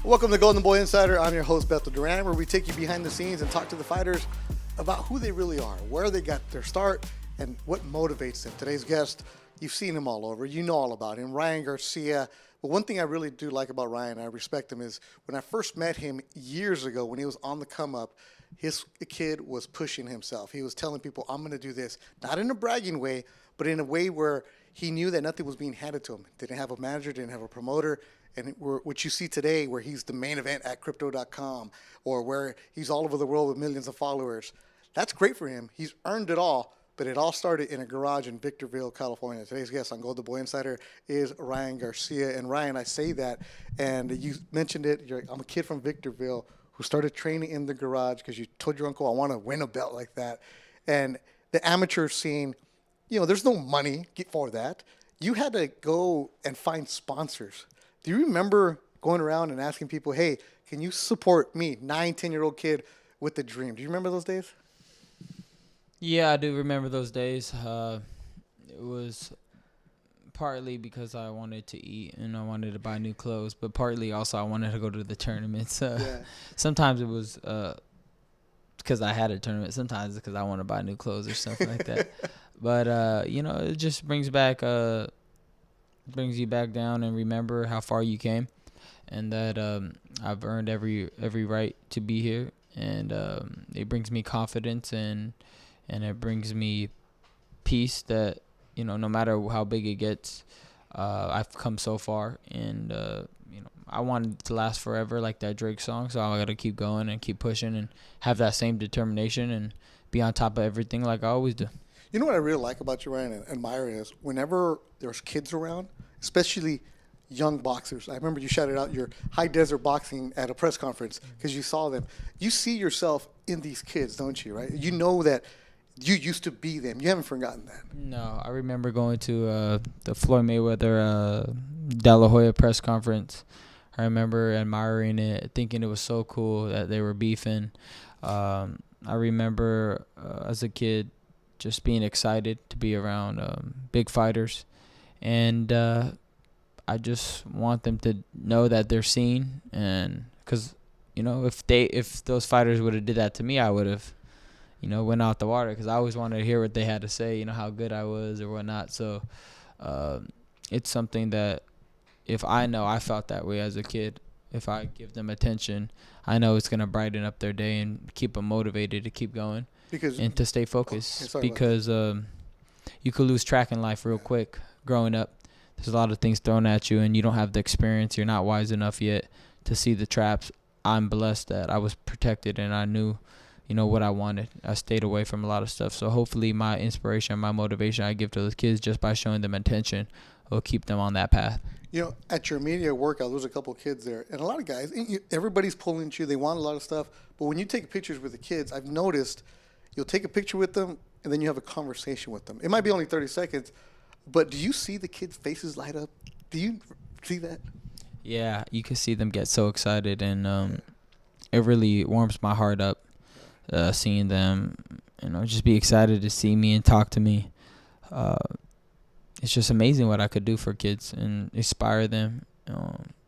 Welcome to Golden Boy Insider. I'm your host, Beto Duran, where we take you behind the scenes and talk to the fighters about who they really are, where they got their start, and what motivates them. Today's guest, you've seen him all over. You know all about him, Ryan Garcia. But one thing I really do like about Ryan, I respect him, is when I first met him years ago when he was on the come up, his kid was pushing himself. He was telling people, I'm going to do this, not in a bragging way, but in a way where he knew that nothing was being handed to him. Didn't have a manager, didn't have a promoter. And what you see today, where he's the main event at crypto.com, or where he's all over the world with millions of followers, that's great for him. He's earned it all, but it all started in a garage in Victorville, California. Today's guest on Golden Boy Insider is Ryan Garcia. And Ryan, I say that, and you mentioned it, I'm a kid from Victorville who started training in the garage because you told your uncle, I want to win a belt like that. And the amateur scene, there's no money for that. You had to go and find sponsors. Do you remember going around and asking people, hey, can you support me, 9, 10-year-old kid with the dream? Do you remember those days? Yeah, I do remember those days. It was partly because I wanted to eat and I wanted to buy new clothes, but partly also I wanted to go to the tournaments. Sometimes it was because I had a tournament. Sometimes it's because I want to buy new clothes or something like that. But, it just brings you back down and remember how far you came, and that I've earned every right to be here, and it brings me confidence and it brings me peace that no matter how big it gets, I've come so far, and I want it to last forever, like that Drake song. So I gotta keep going and keep pushing and have that same determination and be on top of everything like I always do. You know what I really like about you, Ryan, and admire is whenever there's kids around, especially young boxers. I remember you shouted out your high desert boxing at a press conference because you saw them. You see yourself in these kids, don't you, right? You know that you used to be them. You haven't forgotten that. No, I remember going to the Floyd Mayweather De La Hoya press conference. I remember admiring it, thinking it was so cool that they were beefing. I remember as a kid just being excited to be around big fighters. And I just want them to know that they're seen. And because, if those fighters would have did that to me, I would have, went out the water, because I always wanted to hear what they had to say, how good I was or whatnot. So it's something that if I know I felt that way as a kid, if I give them attention, I know it's going to brighten up their day and keep them motivated to keep going and to stay focused. Because you could lose track in life real quick growing up. There's a lot of things thrown at you, and you don't have the experience. You're not wise enough yet to see the traps. I'm blessed that I was protected and I knew what I wanted. I stayed away from a lot of stuff. So hopefully my inspiration, my motivation I give to those kids just by showing them attention will keep them on that path. At your media workout, there was a couple of kids there, and a lot of guys, everybody's pulling at you. They want a lot of stuff. But when you take pictures with the kids, I've noticed you'll take a picture with them, and then you have a conversation with them. It might be only 30 seconds, but do you see the kids' faces light up? Do you see that? Yeah, you can see them get so excited, and it really warms my heart up seeing them, just be excited to see me and talk to me. It's just amazing what I could do for kids and inspire them,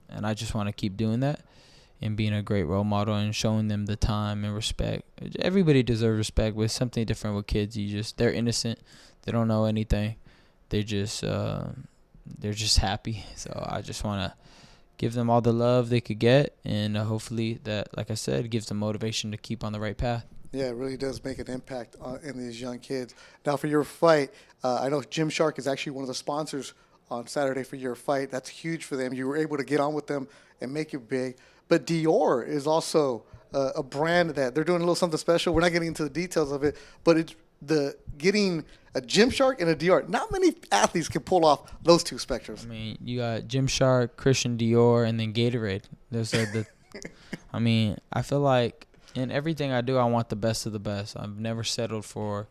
and I just want to keep doing that and being a great role model and showing them the time and respect. Everybody deserves respect, but it's something different with kids. They're innocent, they don't know anything. They're just happy. So I just want to give them all the love they could get, and hopefully that, like I said, gives them motivation to keep on the right path. Yeah, it really does make an impact in these young kids. Now, for your fight, I know Gymshark is actually one of the sponsors on Saturday for your fight. That's huge for them. You were able to get on with them and make it big. But Dior is also a brand that they're doing a little something special. We're not getting into the details of it, but it's getting a Gymshark and a Dior. Not many athletes can pull off those two spectrums. I mean, you got Gymshark, Christian Dior, and then Gatorade. Those are the. I mean, I feel like in everything I do, I want the best of the best. I've never settled for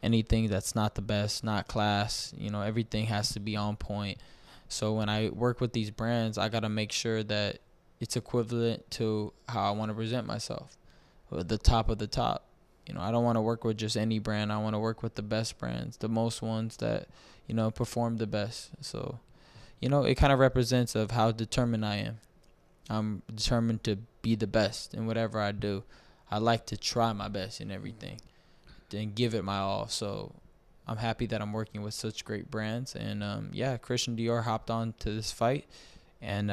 anything that's not the best, not class. Everything has to be on point. So when I work with these brands, I got to make sure that it's equivalent to how I want to present myself, the top of the top. I don't want to work with just any brand. I want to work with the best brands, the most ones that, perform the best. So, it kind of represents of how determined I am. I'm determined to be the best in whatever I do. I like to try my best in everything and give it my all. So I'm happy that I'm working with such great brands. And, Christian Dior hopped on to this fight. And,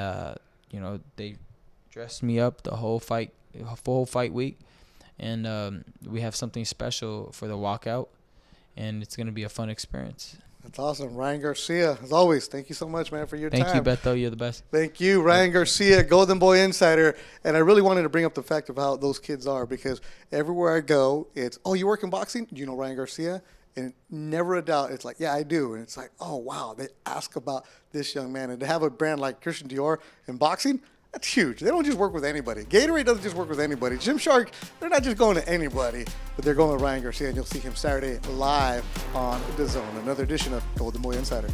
they dressed me up the whole fight week. And we have something special for the walkout. And it's going to be a fun experience. That's awesome. Ryan Garcia, as always, thank you so much, man, for your time. Thank you, Beto. You're the best. Thank you, Ryan Garcia, Golden Boy Insider. And I really wanted to bring up the fact of how those kids are, because everywhere I go, it's, oh, you work in boxing? Do you know Ryan Garcia? And never a doubt, it's like, yeah, I do. And it's like, oh, wow, they ask about this young man. And to have a brand like Christian Dior in boxing, that's huge. They don't just work with anybody. Gatorade doesn't just work with anybody. Gymshark, they're not just going to anybody, but they're going with Ryan Garcia, and you'll see him Saturday live on DAZN. Another edition of Golden Boy Insider.